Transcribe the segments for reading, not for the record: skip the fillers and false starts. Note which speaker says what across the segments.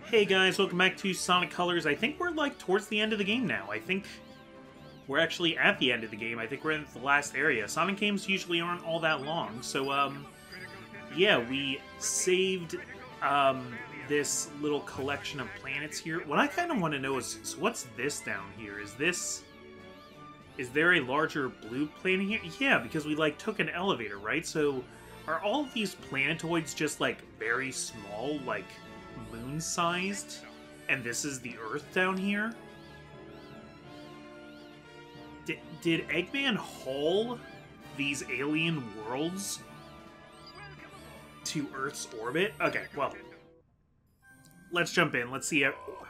Speaker 1: Hey guys, welcome back to Sonic Colors. I think we're like towards the end of the game now. I think we're actually at the end of the game. I think we're in the last area. Sonic games usually aren't all that long. So, yeah, we saved this little collection of planets here. What I kind of want to know is, so what's this down here? Is there a larger blue planet here? Yeah, because we like took an elevator, right? So are all of these planetoids just like very small, like moon-sized? And this is the Earth down here? Did Eggman haul these alien worlds to Earth's orbit? Okay, well, let's jump in. Let's see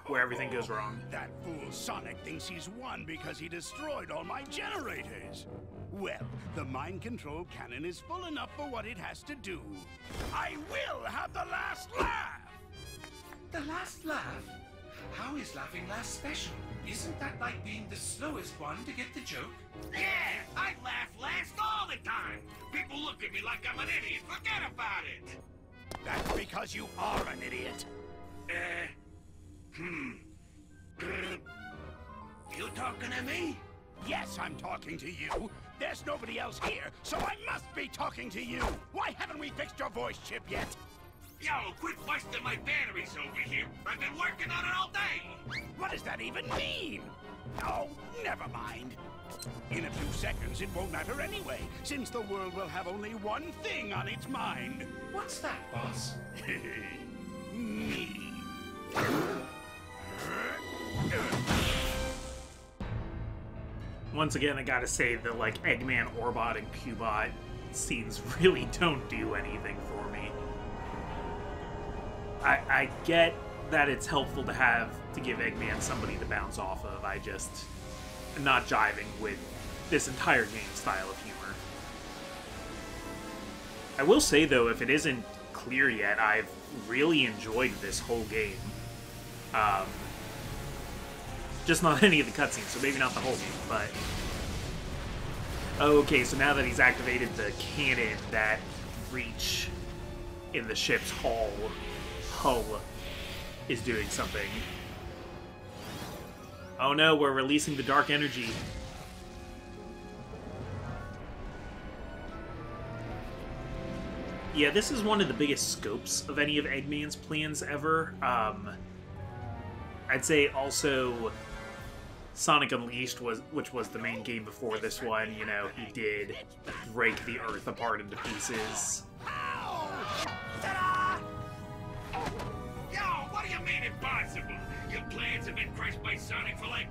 Speaker 1: where everything goes wrong.
Speaker 2: That fool Sonic thinks he's won because he destroyed all my generators. Well, the mind control cannon is full enough for what it has to do. I will have the last laugh!
Speaker 3: The last laugh? How is laughing last special? Isn't that like being the slowest one to get the joke?
Speaker 4: Yeah, I laugh last all the time. People look at me like I'm an idiot. Forget about it.
Speaker 2: That's because you are an idiot.
Speaker 4: You talking to me?
Speaker 2: Yes, I'm talking to you. There's nobody else here, so I must be talking to you. Why haven't we fixed your voice chip yet?
Speaker 4: Yo, quit busting my batteries over here. I've been working on it all day.
Speaker 2: What does that even mean? Oh, never mind. In a few seconds, it won't matter anyway, since the world will have only one thing on its mind.
Speaker 3: What's that, boss?
Speaker 2: Me.
Speaker 1: Once again, I gotta say that, like, Eggman, Orbot, and Cubot scenes really don't do anything for me. I get that it's helpful to give Eggman somebody to bounce off of. I just am not jiving with this entire game style of humor. I will say, though, if it isn't clear yet, I've really enjoyed this whole game. Just not any of the cutscenes, so maybe not the whole game, but... Okay, so now that he's activated the cannon, that breach in the ship's hull is doing something. Oh no, we're releasing the dark energy. Yeah, this is one of the biggest scopes of any of Eggman's plans ever. I'd say also Sonic Unleashed, which was the main game before this one, you know, he did break the Earth apart into pieces.
Speaker 4: Yo, what do you mean impossible? Your plans have been crushed by Sonic for like,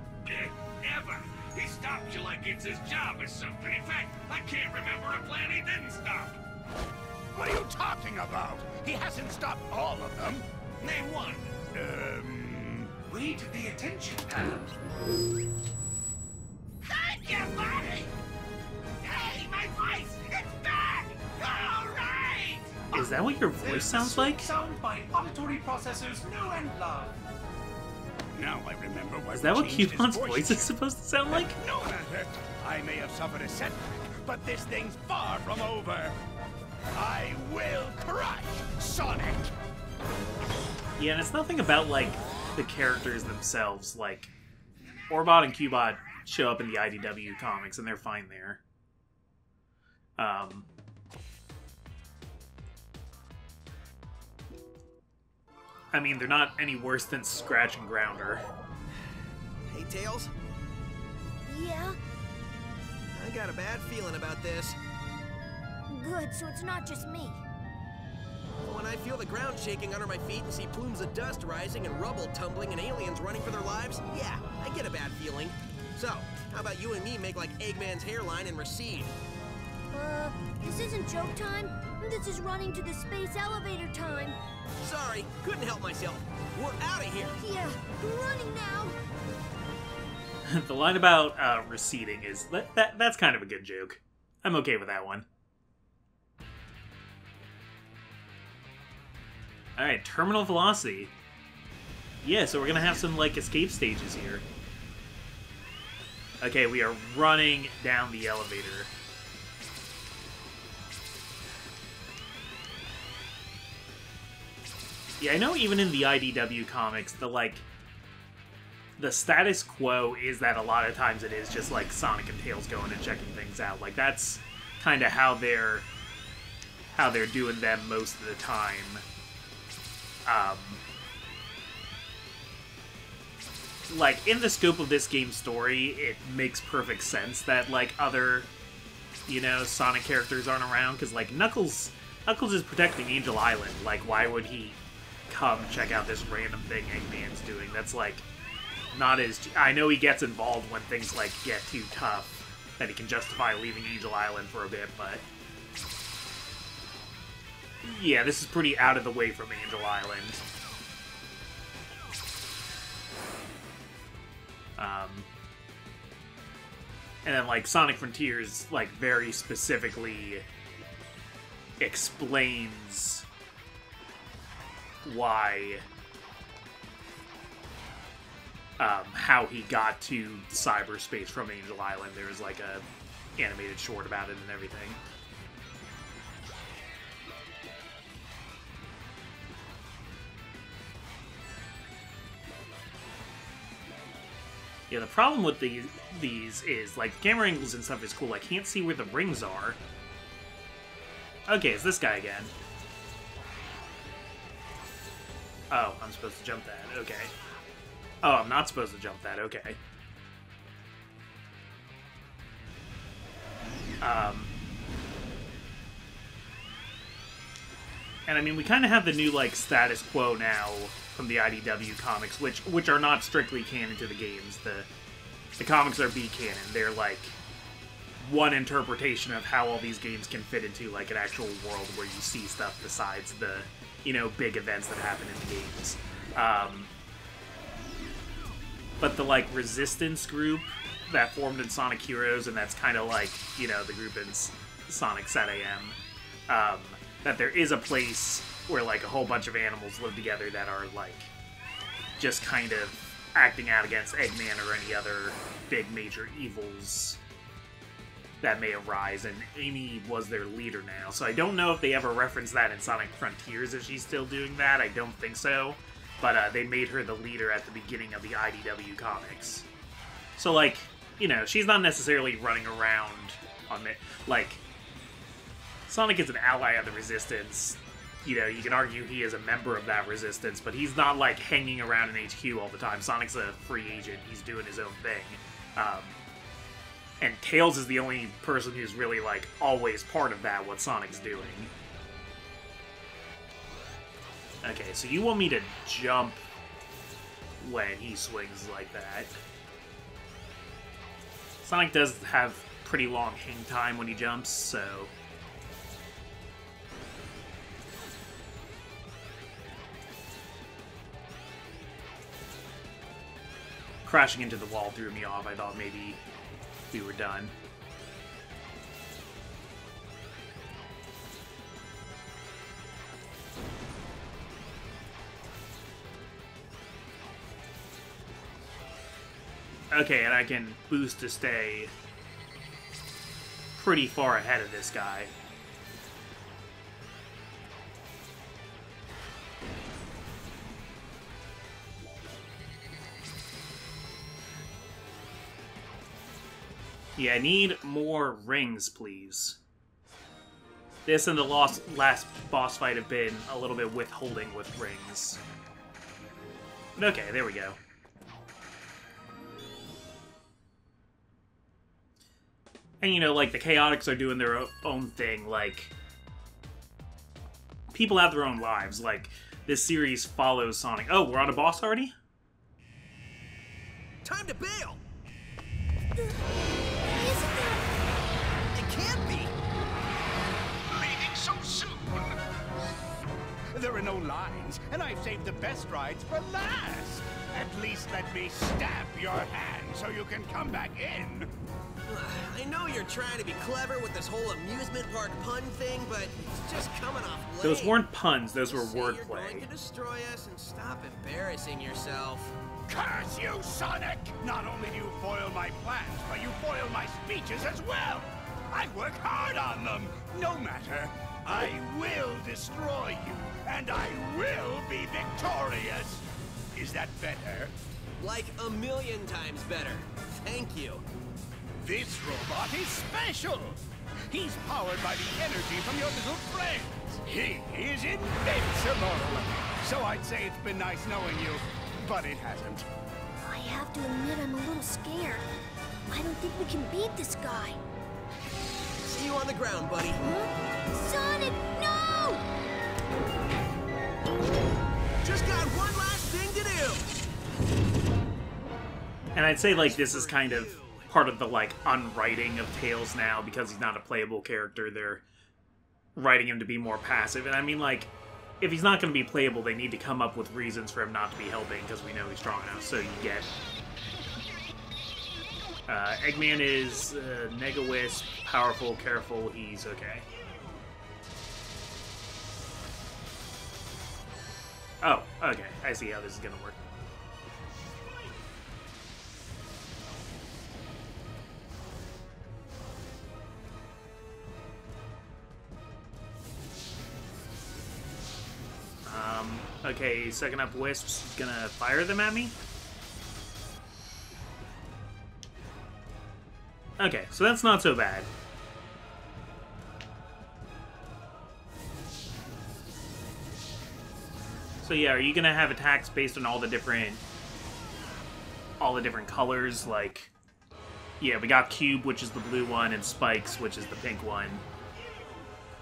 Speaker 4: ever. He stopped you like it's his job or something. In fact, I can't remember a plan he didn't stop.
Speaker 2: What are you talking about? He hasn't stopped all of them.
Speaker 4: Name one.
Speaker 3: Read the attention panel.
Speaker 4: Thank you, buddy! Hey, my voice! It's back! All right!
Speaker 1: Is that what your voice sounds like?
Speaker 3: Sound by auditory processors new and loved.
Speaker 2: Now I remember why.
Speaker 1: Is that what
Speaker 2: we changed his
Speaker 1: Cubon's voice is supposed to sound like?
Speaker 2: No matter. I may have suffered a setback, but this thing's far from over. I will crush Sonic!
Speaker 1: Yeah, and it's nothing about, like, the characters themselves. Like, Orbot and Cubot show up in the IDW comics, and they're fine there. I mean, they're not any worse than Scratch and Grounder.
Speaker 5: Hey, Tails.
Speaker 6: Yeah?
Speaker 5: I got a bad feeling about this.
Speaker 6: Good, so it's not just me.
Speaker 5: When I feel the ground shaking under my feet and see plumes of dust rising and rubble tumbling and aliens running for their lives, yeah, I get a bad feeling. So, how about you and me make like Eggman's hairline and recede?
Speaker 6: This isn't joke time. This is running to the space elevator time.
Speaker 5: Sorry, couldn't help myself. We're out of here.
Speaker 6: Yeah, running now.
Speaker 1: The line about receding is... That's kind of a good joke. I'm okay with that one. Alright, terminal velocity. Yeah, so we're gonna have some, like, escape stages here. Okay, we are running down the elevator. Yeah, I know even in the IDW comics, the status quo is that a lot of times it is just like Sonic and Tails going and checking things out. Like that's kind of how they're doing them most of the time. Like in the scope of this game's story, it makes perfect sense that like other, you know, Sonic characters aren't around, because like Knuckles is protecting Angel Island. Like why would he come check out this random thing Eggman's doing? That's like not as... I know he gets involved when things like get too tough, that he can justify leaving Angel Island for a bit, but yeah, this is pretty out of the way from Angel Island. And then like Sonic Frontiers like very specifically explains why how he got to cyberspace from Angel Island. There's like a animated short about it and everything. Yeah, the problem with these is, like, the camera angles and stuff is cool. I can't see where the rings are. Okay, it's this guy again. Oh, I'm supposed to jump that. Okay. Oh, I'm not supposed to jump that. Okay. And I mean, we kind of have the new, like, status quo now from the IDW comics, which are not strictly canon to the games. The comics are B-canon. They're, like, one interpretation of how all these games can fit into, like, an actual world where you see stuff besides the, you know, big events that happen in the games. But the, like, Resistance group that formed in Sonic Heroes, and that's kind of like, you know, the group in Sonic Set AM, that there is a place where, like, a whole bunch of animals live together that are, like, just kind of acting out against Eggman or any other big major evils that may arise, and Amy was their leader now. So I don't know if they ever referenced that in Sonic Frontiers, if she's still doing that. I don't think so. But they made her the leader at the beginning of the IDW comics. So, like, you know, she's not necessarily running around on the... Like, Sonic is an ally of the Resistance. You know, you can argue he is a member of that Resistance, but he's not, like, hanging around in HQ all the time. Sonic's a free agent. He's doing his own thing. And Tails is the only person who's really, like, always part of that, what Sonic's doing. Okay, so you want me to jump when he swings like that. Sonic does have pretty long hang time when he jumps, so... Crashing into the wall threw me off. I thought maybe we were done. Okay, and I can boost to stay pretty far ahead of this guy. Yeah, I need more rings, please. This and the last boss fight have been a little bit withholding with rings. But okay, there we go. And, you know, like, the Chaotix are doing their own thing, like... People have their own lives, like, this series follows Sonic. Oh, we're on a boss already?
Speaker 5: Time to bail!
Speaker 6: Isn't that...
Speaker 5: It can't be!
Speaker 2: Leaving so soon? There are no lines, and I've saved the best rides for last. At least let me stamp your hand so you can come back in.
Speaker 5: I know you're trying to be clever with this whole amusement park pun thing, but it's just coming off lame.
Speaker 1: Those weren't puns, those were
Speaker 5: You're going
Speaker 1: wordplay.
Speaker 5: to destroy us and stop embarrassing yourself.
Speaker 2: Curse you, Sonic! Not only do you foil my plans, but you foil my speeches as well. I work hard on them. No matter. I will destroy you, and I will be victorious! Is that better?
Speaker 5: Like a million times better. Thank you.
Speaker 2: This robot is special! He's powered by the energy from your little friends! He is invincible! So I'd say it's been nice knowing you, but it hasn't.
Speaker 6: I have to admit I'm a little scared. I don't think we can beat this guy.
Speaker 5: See you on the ground, buddy.
Speaker 6: Huh? Sonic, no!
Speaker 5: Just got one last thing to do!
Speaker 1: And I'd say, like, this is kind of part of the, like, unwriting of Tails now, because he's not a playable character. They're writing him to be more passive. And I mean, like, if he's not going to be playable, they need to come up with reasons for him not to be helping, because we know he's strong enough. So you get... Eggman is Mega Wisp, powerful, careful, he's okay. Oh, okay. I see how this is going to work. Okay, second up Wisp's gonna fire them at me. Okay, so that's not so bad. So yeah, are you gonna have attacks based on all the different colors? Like, yeah, we got Cube, which is the blue one, and Spikes, which is the pink one.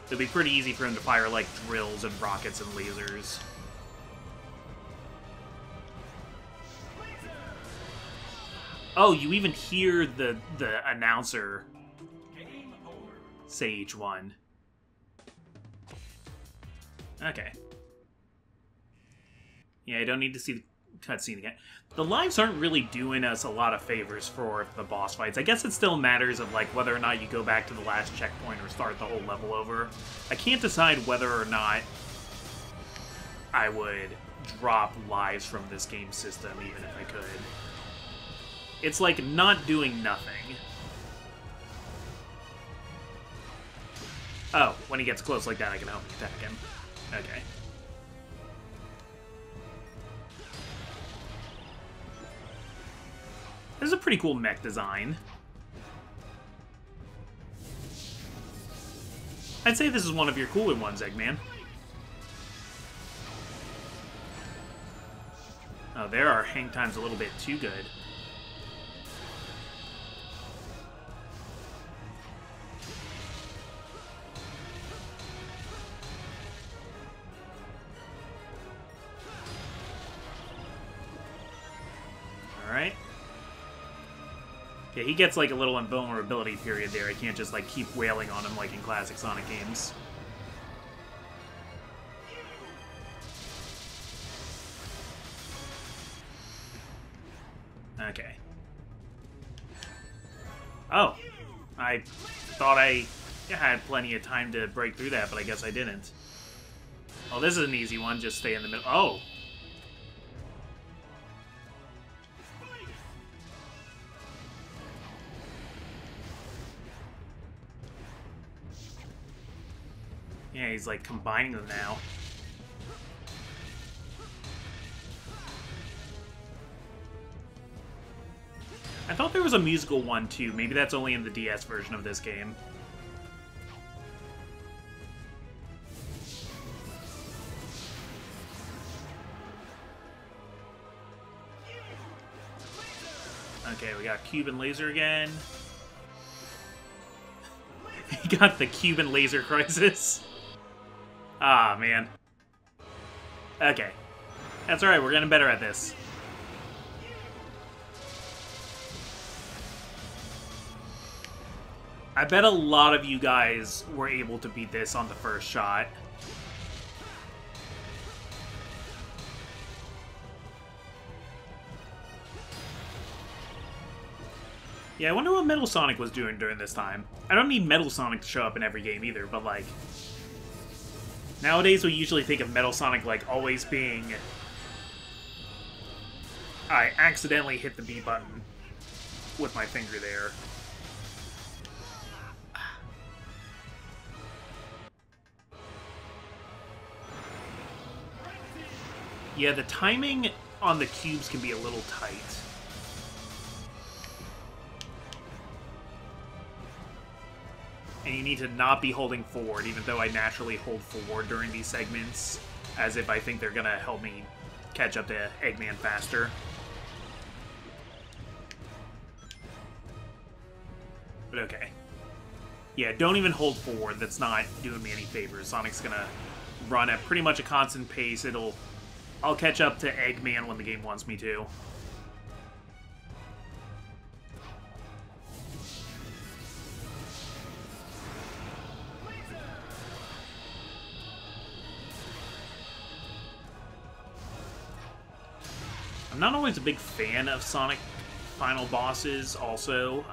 Speaker 1: It'd be pretty easy for him to fire, like, drills and rockets and lasers. Oh, you even hear the announcer say each one. Okay. Yeah, I don't need to see the cutscene again. The lives aren't really doing us a lot of favors for the boss fights. I guess it still matters of, like, whether or not you go back to the last checkpoint or start the whole level over. I can't decide whether or not I would drop lives from this game system, even if I could. It's like not doing nothing. Oh, when he gets close like that, I can help attack him. Okay. This is a pretty cool mech design. I'd say this is one of your cooler ones, Eggman. Oh, there our hang time's a little bit too good. Alright. Yeah, he gets like a little invulnerability period there. I can't just like keep wailing on him like in classic Sonic games. Okay. Oh. I thought I had plenty of time to break through that, but I guess I didn't. Oh, this is an easy one. Just stay in the middle. Oh! Yeah, he's like combining them now. I thought there was a musical one too. Maybe that's only in the DS version of this game. Okay, we got Cuban Laser again. He got the Cuban Laser Crisis. Ah, man. Okay. That's alright, we're getting better at this. I bet a lot of you guys were able to beat this on the first shot. Yeah, I wonder what Metal Sonic was doing during this time. I don't need Metal Sonic to show up in every game either, but like... Nowadays we usually think of Metal Sonic like always being... I accidentally hit the B button with my finger there. Yeah, the timing on the cubes can be a little tight. And you need to not be holding forward, even though I naturally hold forward during these segments, as if I think they're gonna help me catch up to Eggman faster. But okay. Yeah, don't even hold forward. That's not doing me any favors. Sonic's gonna run at pretty much a constant pace. I'll catch up to Eggman when the game wants me to. I'm not always a big fan of Sonic final bosses, also.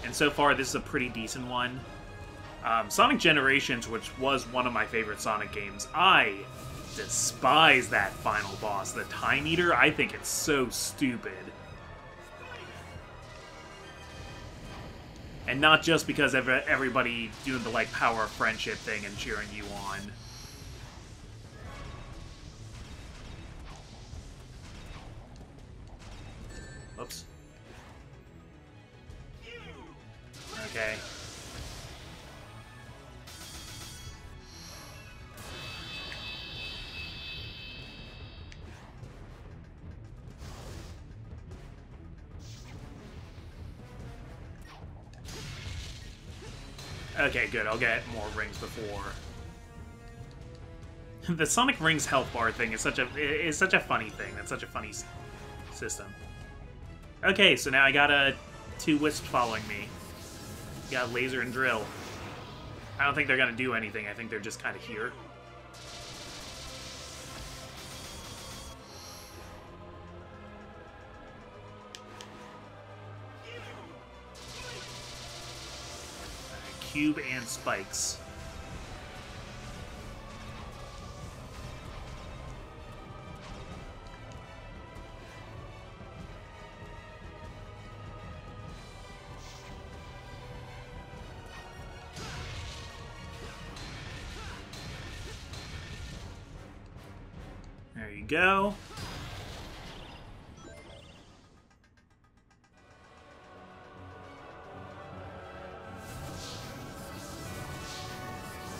Speaker 1: And so far, this is a pretty decent one. Sonic Generations, which was one of my favorite Sonic games, I despise that final boss. The Time Eater, I think it's so stupid. And not just because of everybody doing the, like, power of friendship thing and cheering you on. Oops. Okay. Okay, good. I'll get more rings before. The Sonic Rings health bar thing is such a funny thing. That's such a funny system. Okay, so now I got two wisps following me. Got Laser and Drill. I don't think they're gonna do anything. I think they're just kind of here. Cube and spikes. There you go.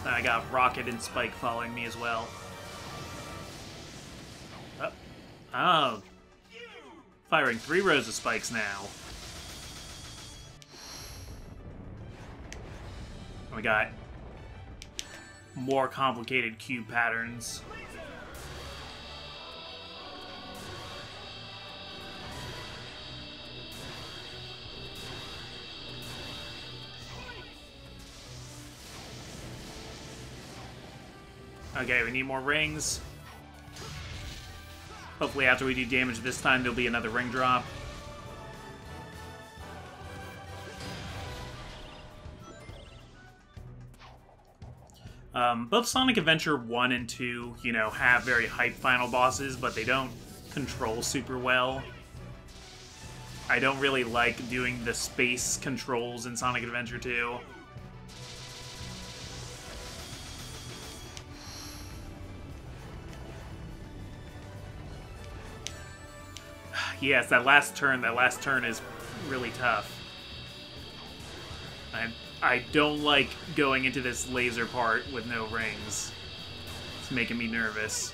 Speaker 1: I got Rocket and Spike following me as well. Oh. Firing 3 rows of spikes now. We got more complicated cube patterns. Okay, we need more rings. Hopefully after we do damage this time, there'll be another ring drop. Both Sonic Adventure 1 and 2, you know, have very hype final bosses, but they don't control super well. I don't really like doing the space controls in Sonic Adventure 2. Yes, that last turn is really tough. I don't like going into this laser part with no rings. It's making me nervous.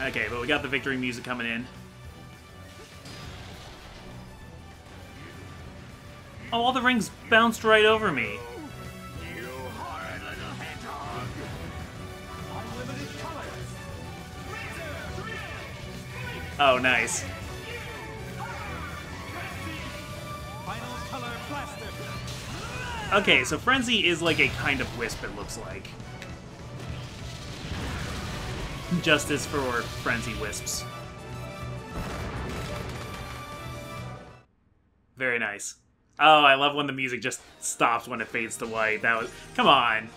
Speaker 1: Okay, but we got the victory music coming in. Oh, all the rings bounced right over me. Oh, nice. Okay, so Frenzy is like a kind of wisp, it looks like. Justice for Frenzy wisps. Very nice. Oh, I love when the music just stops when it fades to white. That was... Come on.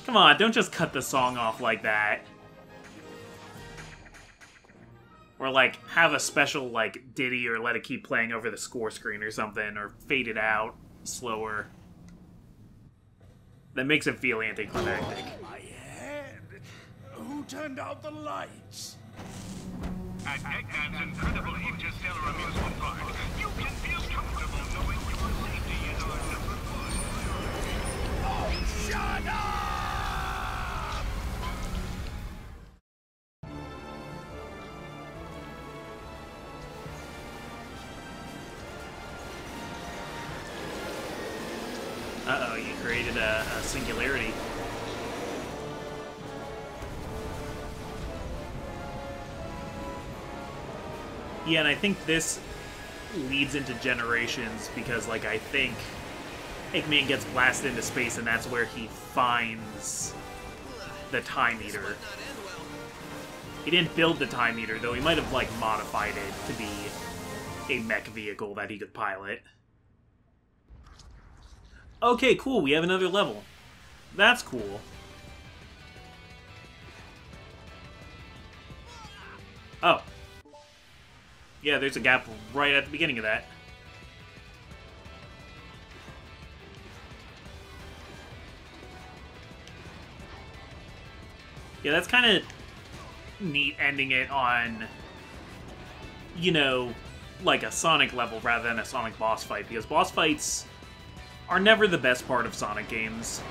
Speaker 1: Come on, don't just cut the song off like that. Or, like, have a special, like, ditty or let it keep playing over the score screen or something, or fade it out slower. That makes it feel anticlimactic.
Speaker 2: My head! Who turned out the lights?
Speaker 4: At Eggman's incredible interstellar amusement park, you can feel comfortable knowing your safety is our number one.
Speaker 2: Oh, shut up!
Speaker 1: Uh-oh, you created a singularity. Yeah, and I think this leads into Generations because, like, I think Eggman gets blasted into space and that's where he finds the Time Eater.
Speaker 5: Might not end well.
Speaker 1: He didn't build the Time Eater, though he might have, like, modified it to be a mech vehicle that he could pilot. Okay, cool, we have another level. That's cool. Oh. Yeah, there's a gap right at the beginning of that. Yeah, that's kind of neat ending it on, you know, like a Sonic level rather than a Sonic boss fight, because boss fights are never the best part of Sonic games.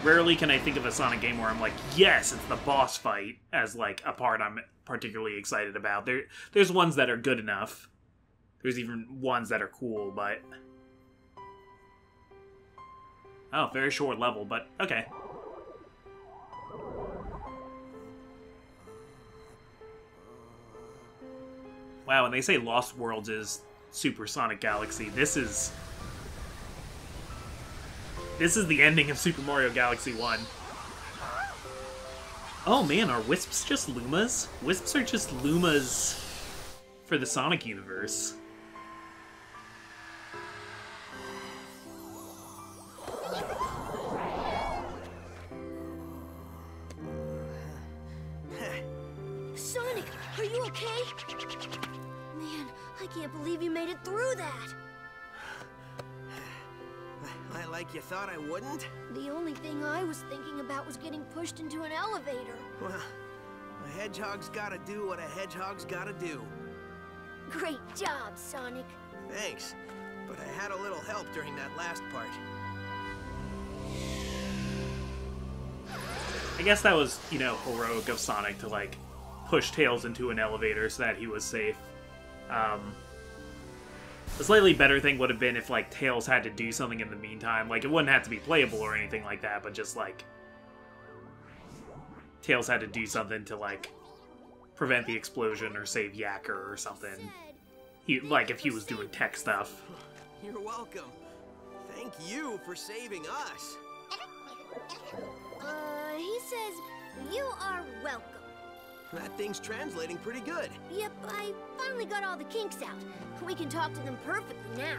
Speaker 1: Rarely can I think of a Sonic game where I'm like, yes, it's the boss fight, as, like, a part I'm particularly excited about. There's ones that are good enough. There's even ones that are cool, but... Oh, very short level, but okay. Wow, when they say Lost Worlds is Super Sonic Galaxy, this is the ending of Super Mario Galaxy 1. Oh man, are Wisps just Lumas? Wisps are just Lumas for the Sonic universe.
Speaker 6: Sonic, are you okay? Man, I can't believe you made it through that.
Speaker 5: Like you thought I wouldn't?
Speaker 6: The only thing I was thinking about was getting pushed into an elevator.
Speaker 5: Well, a hedgehog's gotta do what a hedgehog's gotta do.
Speaker 6: Great job, Sonic.
Speaker 5: Thanks, but I had a little help during that last part.
Speaker 1: I guess that was, you know, heroic of Sonic to, like, push Tails into an elevator so that he was safe. A slightly better thing would have been if, like, Tails had to do something in the meantime. Like, it wouldn't have to be playable or anything like that, but just, like, Tails had to do something to, like, prevent the explosion or save Yacker or something. He, like, if he was doing tech stuff.
Speaker 5: You're welcome. Thank you for saving us.
Speaker 6: He says, you are welcome.
Speaker 5: That thing's translating pretty good.
Speaker 6: Yep, I finally got all the kinks out. We can talk to them perfectly now.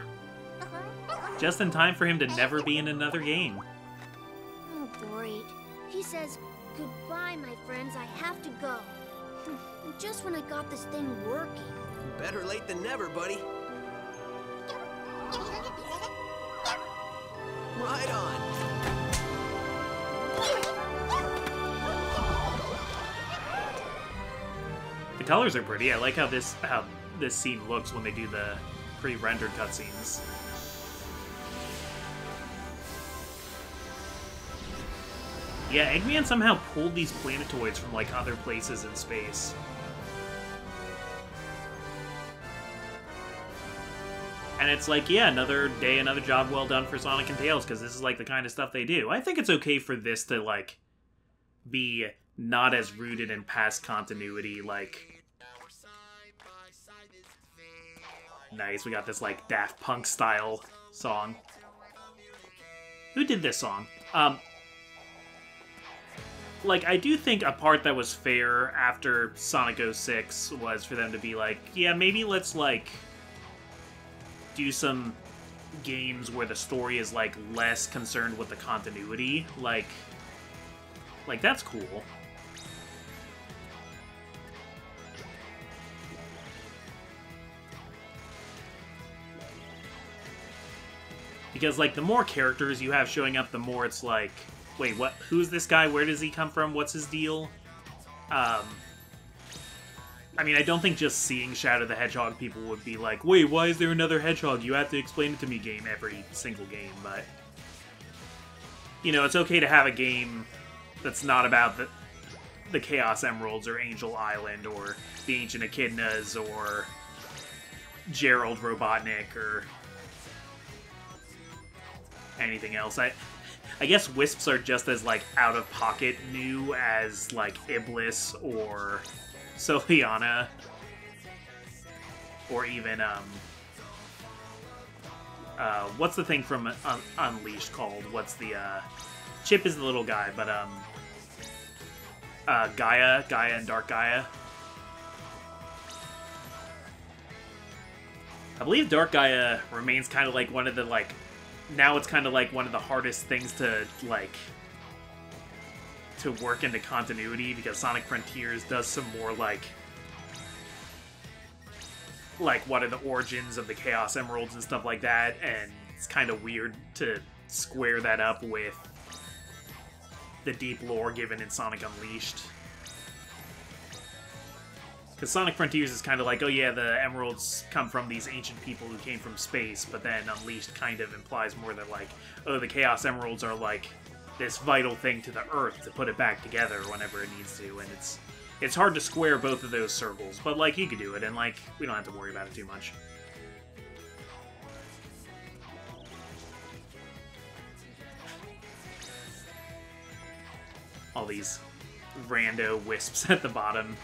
Speaker 1: Just in time for him to never be in another game.
Speaker 6: Oh, great. He says, goodbye, my friends, I have to go. Just when I got this thing working.
Speaker 5: Better late than never, buddy. Right on.
Speaker 1: The colors are pretty. I like how this scene looks when they do the pre-rendered cutscenes. Yeah, Eggman somehow pulled these planetoids from, like, other places in space. And it's like, yeah, another day, another job well done for Sonic and Tails, because this is, like, the kind of stuff they do. I think it's okay for this to, like, be not as rooted in past continuity, like... Nice, we got this, like, Daft Punk style song. Who did this song? Like, I do think a part that was fair after Sonic 06 was for them to be like, yeah, maybe let's, like, do some games where the story is, like, less concerned with the continuity. Like, that's cool. Because, like, the more characters you have showing up, the more it's like, wait, what? Who's this guy? Where does he come from? What's his deal? I mean, I don't think just seeing Shadow the Hedgehog people would be like, wait, why is there another hedgehog? You have to explain it to me game every single game, but... You know, it's okay to have a game that's not about the Chaos Emeralds or Angel Island or the Ancient Echidnas or Gerald Robotnik or anything else. I guess Wisps are just as, like, out-of-pocket new as, like, Iblis or Soleana. Or even, what's the thing from Unleashed called? What's the, Chip is the little guy, but, Gaia and Dark Gaia. I believe Dark Gaia remains kind of like one of the, like, now it's kind of like one of the hardest things to, like, to work into continuity, because Sonic Frontiers does some more, like, what are the origins of the Chaos Emeralds and stuff like that, and it's kind of weird to square that up with the deep lore given in Sonic Unleashed. Because Sonic Frontiers is kind of like, oh yeah, the emeralds come from these ancient people who came from space, but then Unleashed kind of implies more that, like, oh, the Chaos Emeralds are, like, this vital thing to the Earth to put it back together whenever it needs to, and it's hard to square both of those circles, but, like, you could do it, and, like, we don't have to worry about it too much. All these rando wisps at the bottom.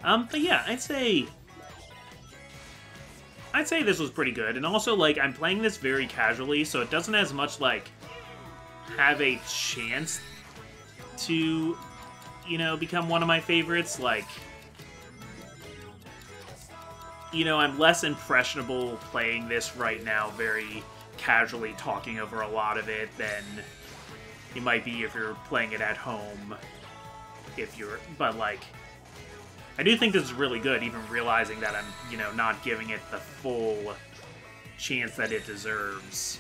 Speaker 1: But yeah, I'd say this was pretty good, and also, like, I'm playing this very casually, so it doesn't as much, like, have a chance to, you know, become one of my favorites. Like, you know, I'm less impressionable playing this right now, very casually talking over a lot of it, than you might be if you're playing it at home. But, like, I do think this is really good, even realizing that I'm, you know, not giving it the full chance that it deserves.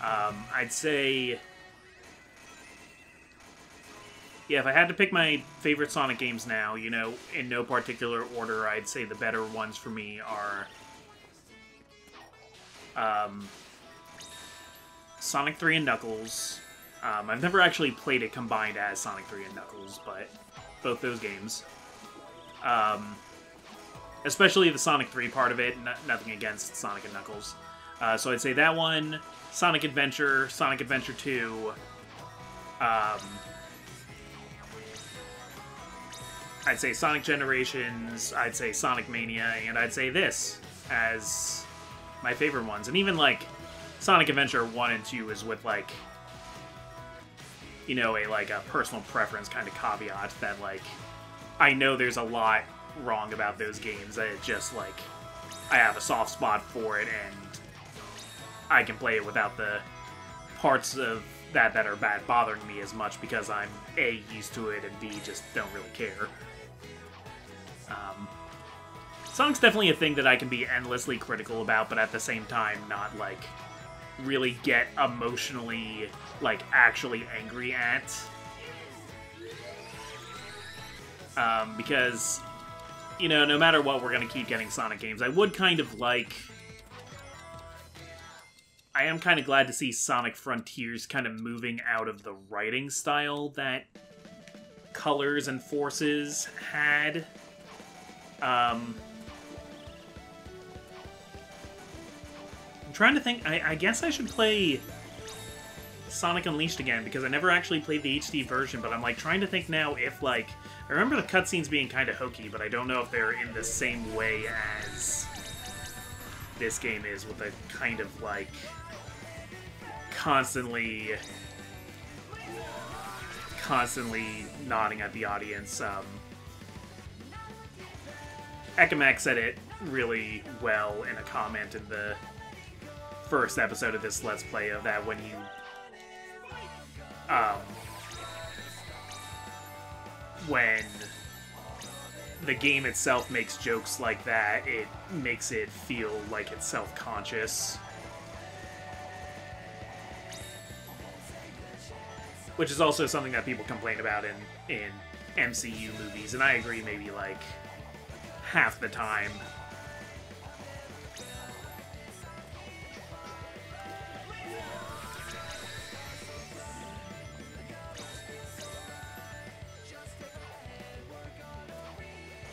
Speaker 1: I'd say... Yeah, if I had to pick my favorite Sonic games now, you know, in no particular order, I'd say the better ones for me are... Sonic 3 and Knuckles. I've never actually played it combined as Sonic 3 and Knuckles, but both those games. Especially the Sonic 3 part of it, nothing against Sonic and Knuckles. So I'd say that one, Sonic Adventure 2, I'd say Sonic Generations, I'd say Sonic Mania, and I'd say this as my favorite ones. And even, like, Sonic Adventure 1 and 2 is with, like, you know, a personal preference kind of caveat that, like, I know there's a lot wrong about those games. It just, like, I have a soft spot for it, and I can play it without the parts of that are bad bothering me as much, because I'm, A, used to it, and B, just don't really care. Sonic's definitely a thing that I can be endlessly critical about, but at the same time not, like, really get emotionally, like, actually angry at. Because, you know, no matter what, we're gonna keep getting Sonic games. I would kind of like... I am kind of glad to see Sonic Frontiers kind of moving out of the writing style that Colors and Forces had. I'm trying to think. I guess I should play Sonic Unleashed again, because I never actually played the HD version, but I'm, like, trying to think now if, like... I remember the cutscenes being kind of hokey, but I don't know if they're in the same way as this game is, with a kind of, like, constantly nodding at the audience. Ekamac said it really well in a comment in the first episode of this Let's Play, of that when you when the game itself makes jokes like that, it makes it feel like it's self-conscious. Which is also something that people complain about in MCU movies, and I agree maybe like half the time.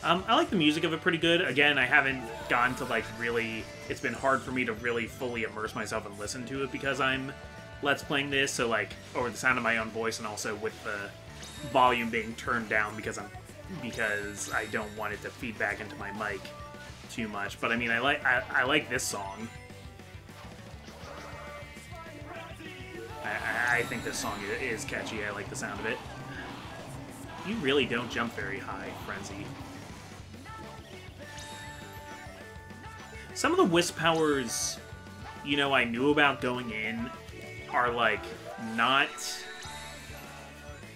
Speaker 1: I like the music of it pretty good. Again, I haven't gotten to, like, really... It's been hard for me to really fully immerse myself and listen to it because I'm Let's Playing this, so, like, over the sound of my own voice and also with the volume being turned down because I don't want it to feed back into my mic too much. But, I mean, I like this song. I think this song is catchy. I like the sound of it. You really don't jump very high, Frenzy. Some of the Wisp powers, you know, I knew about going in are, like, not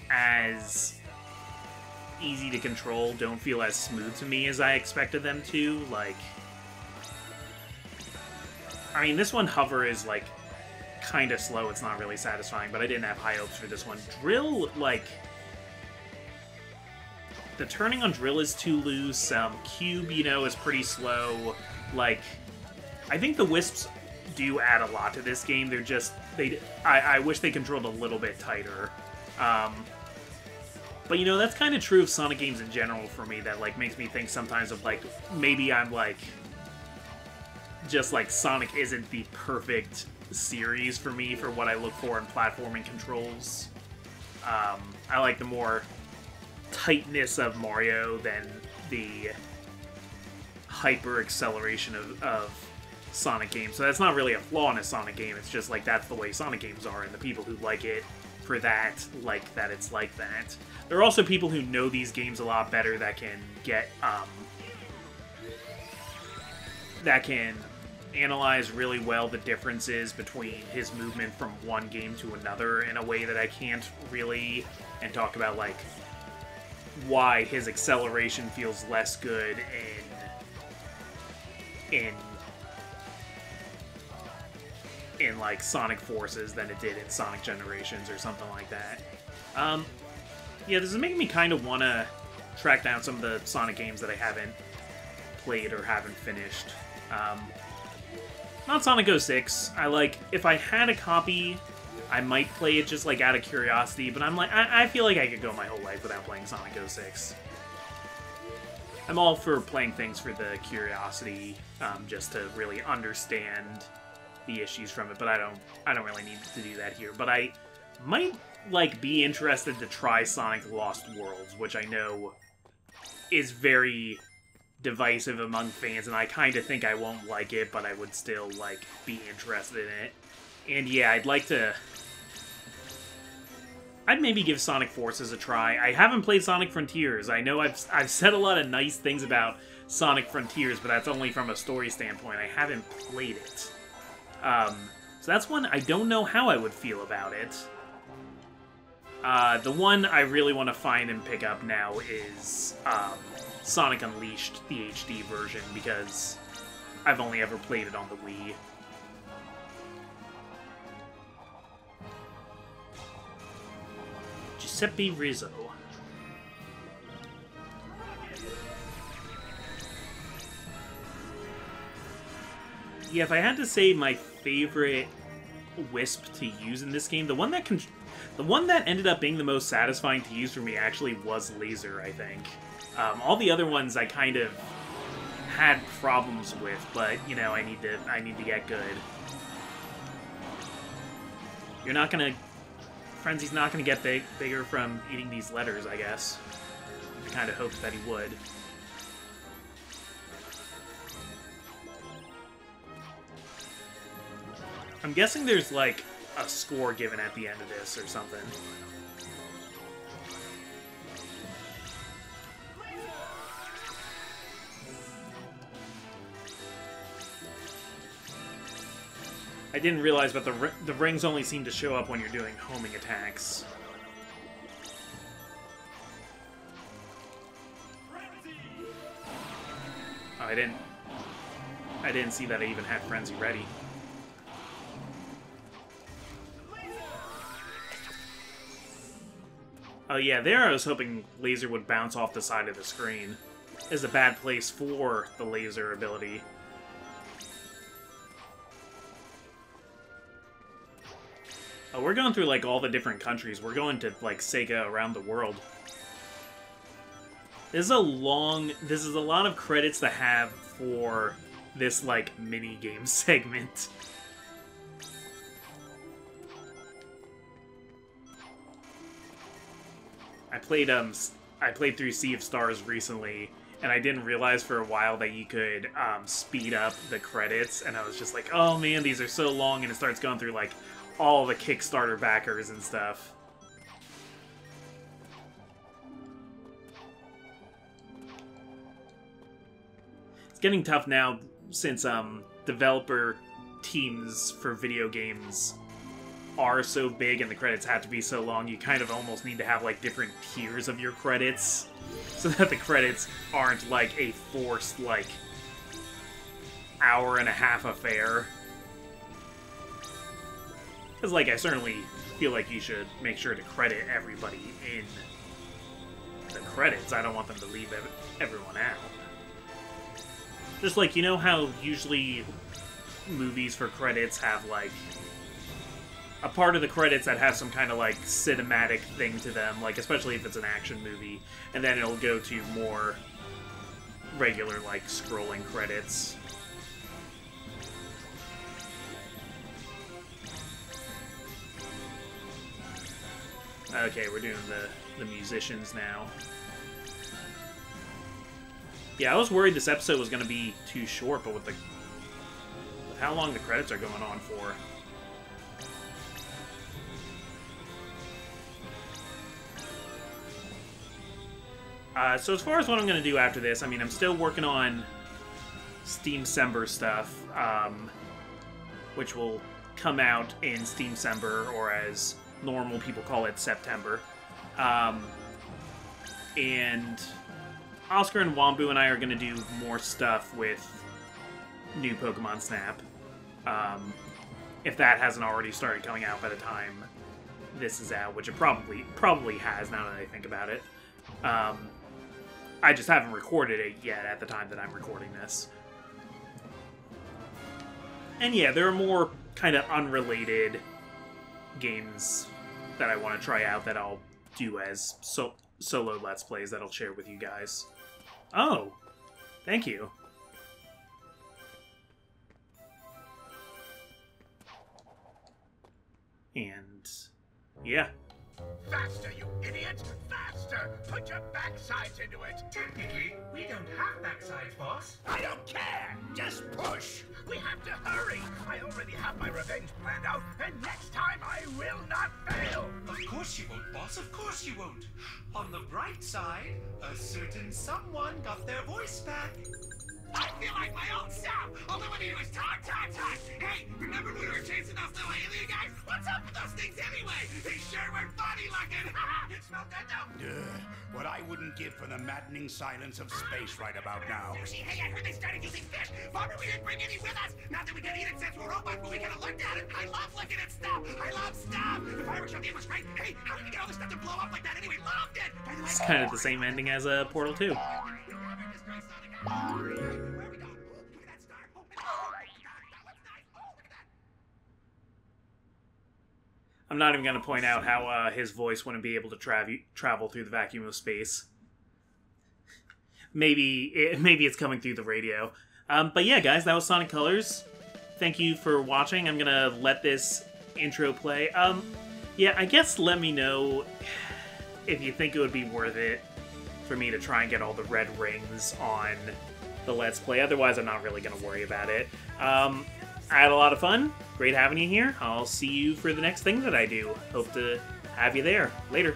Speaker 1: as easy to control, don't feel as smooth to me as I expected them to. Like, I mean, this one, Hover, is, like, kind of slow. It's not really satisfying, but I didn't have high hopes for this one. Drill, like... The turning on Drill is too loose. Cube, you know, is pretty slow. Like, I think the Wisps do add a lot to this game. They're just... I wish they controlled a little bit tighter. But, you know, that's kind of true of Sonic games in general for me. That, like, makes me think sometimes of, like, maybe I'm, like... Just, like, Sonic isn't the perfect series for me for what I look for in platforming controls. I like the more tightness of Mario than the hyper acceleration of Sonic games. So that's not really a flaw in a Sonic game, it's just like that's the way Sonic games are, and the people who like it for that like that it's like that. There are also people who know these games a lot better that can get that can analyze really well the differences between his movement from one game to another in a way that I can't really, and talk about like why his acceleration feels less good in like Sonic Forces than it did in Sonic Generations or something like that. Yeah, this is making me kind of want to track down some of the Sonic games that I haven't played or haven't finished. Not Sonic 06. If I had a copy, I might play it just, like, out of curiosity, but I'm like, I feel like I could go my whole life without playing Sonic 06. I'm all for playing things for the curiosity, just to really understand the issues from it, but I don't really need to do that here. But I might, like, be interested to try Sonic Lost Worlds, which I know is very divisive among fans, and I kind of think I won't like it, but I would still, like, be interested in it. And yeah, I'd maybe give Sonic Forces a try. I haven't played Sonic Frontiers. I know I've said a lot of nice things about Sonic Frontiers, but that's only from a story standpoint. I haven't played it. So that's one I don't know how I would feel about it. The one I really want to find and pick up now is Sonic Unleashed, the HD version, because I've only ever played it on the Wii. Giuseppe Rizzo. Yeah, if I had to say my favorite Wisp to use in this game, the one that ended up being the most satisfying to use for me actually was Laser, I think. All the other ones I kind of had problems with, but you know, I need to get good. Frenzy's not gonna get bigger from eating these letters, I guess. I kind of hoped that he would. I'm guessing there's, like, a score given at the end of this or something. I didn't realize, but the rings only seem to show up when you're doing homing attacks. I didn't see that I even had Frenzy ready. Oh yeah, there I was hoping laser would bounce off the side of the screen. This is a bad place for the laser ability. Oh, we're going through, like, all the different countries. We're going to, like, Sega around the world. This is a lot of credits to have for this, like, mini-game segment. I played through Sea of Stars recently, and I didn't realize for a while that you could speed up the credits, and I was just like, oh man, these are so long, and it starts going through, like, all the Kickstarter backers and stuff. It's getting tough now since developer teams for video games are so big and the credits have to be so long. You kind of almost need to have like different tiers of your credits so that the credits aren't like a forced like hour-and-a-half affair. Because, like, I certainly feel like you should make sure to credit everybody in the credits. I don't want them to leave everyone out. Just like, you know how usually movies for credits have, like, a part of the credits that has some kind of, like, cinematic thing to them, like, especially if it's an action movie, and then it'll go to more regular, like, scrolling credits. Okay, we're doing the musicians now. Yeah, I was worried this episode was going to be too short, but with how long the credits are going on for. So as far as what I'm going to do after this, I mean, I'm still working on Steamcember stuff, which will come out in Steamcember, or as normal people call it, September. And Oscar and Wombu and I are going to do more stuff with new Pokemon Snap. If that hasn't already started coming out by the time this is out, which it probably has now that I think about it. I just haven't recorded it yet at the time that I'm recording this. And yeah, there are more kind of unrelated games that I want to try out that I'll do as solo Let's Plays that I'll share with you guys. Oh, thank you. And yeah.
Speaker 2: Faster, you idiot! Faster! Put your backsides into it!
Speaker 3: Technically, we don't have backsides, boss.
Speaker 2: I don't care! Just push! We have to hurry! I already have my revenge planned out, and next time I will not fail!
Speaker 3: Of course you won't, boss. Of course you won't. On the bright side, a certain someone got their voice back.
Speaker 4: I feel like my own self! All I want to do is talk! Hey, remember when we were chasing those little alien guys? What's up with those things anyway? They sure were funny looking! Smell good though?
Speaker 2: What I wouldn't give for the maddening silence of space right about now.
Speaker 4: Sushi, hey, I heard they started using fish! Bummer we didn't bring any with us! Not that we can eat it since we're robots, but we could have looked at it! I love looking at stuff! I love stuff! The fireworks show was great! Hey, how did we get all this stuff to blow up like that anyway? Loved it! By the way,
Speaker 1: It's kind of the same ending as Portal 2. I'm not even going to point out how his voice wouldn't be able to travel through the vacuum of space. Maybe it's coming through the radio. But yeah, guys, that was Sonic Colors. Thank you for watching. I'm going to let this intro play. Yeah, I guess let me know if you think it would be worth it for me to try and get all the red rings on the Let's Play. Otherwise, I'm not really going to worry about it. I had a lot of fun. Great having you here. I'll see you for the next thing that I do. Hope to have you there. Later.